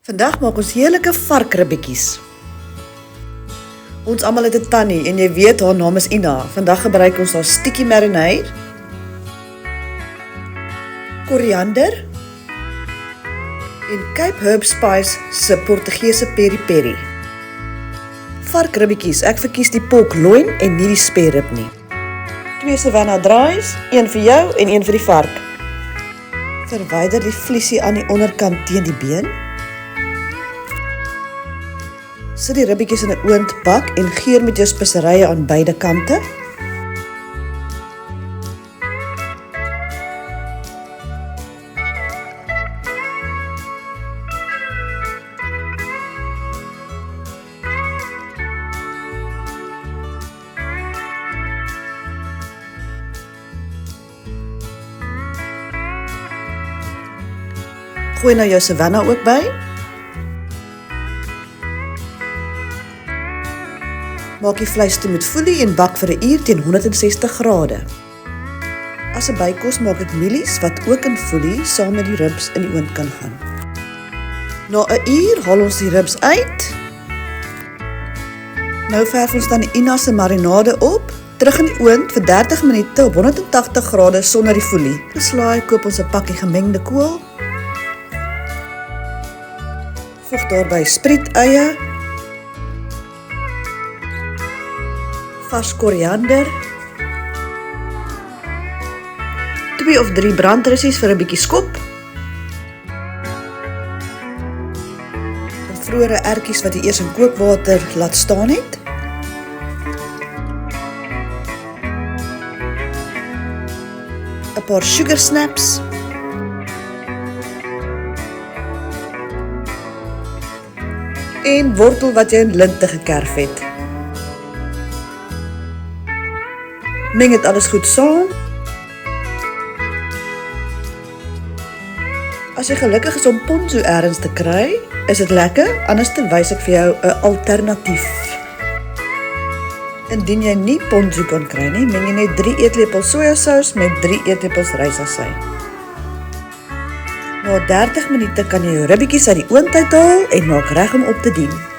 Vandag maak ons heerlike varkribbetjies. Ons almal het 'n tannie en jy weet haar naam is Ina. Vandag gebruik ons haar sticky marinade, koriander en Cape Herb Spice se Portugese peri peri. Varkribbetjies, ek verkies die pork loin en nie die sperrib nie. 2 Savannah draais, 1 vir jou en 1 vir die vark. Verwyder die vliesie aan die onderkant teen die been. Sit die ribbetjies in 'n oondbak en geur met jou speserye aan beide kante. Gooi nou jou Savannah ook by. Maak die vleis toe met foelie en bak vir 'n uur teen 160 grade. As 'n bykos maak ek mielies wat ook in foelie saam met die ribs in die oond kan gaan. Na 'n uur haal ons die ribs uit. Nou verf ons dan die Ina se marinade op. Terug in die oond vir 30 minute op 180 grade sonder die foelie. Geslaai koop ons 'n pakkie gemengde kool. Voeg daarby spriet-eie, vars koriander, 2 of 3 brandrussies vir 'n bietjie skop, vrore ertjies wat jy eers in kookwater laat staan het, een paar sugar snaps, en wortel wat jy in linte gekerf het. Meng dit alles goed saam. As jy gelukkig is om ponzu ergens te kry, is dit lekker, anders dan wys ek vir jou 'n alternatief. Indien jy nie ponzu kan kry nie, meng jy net 3 eetlepels sojasous met 3 eetlepels rysasy. Na 30 minute kan jy jou ribbetjies uit die oond uithaal en maak reg om op te dien.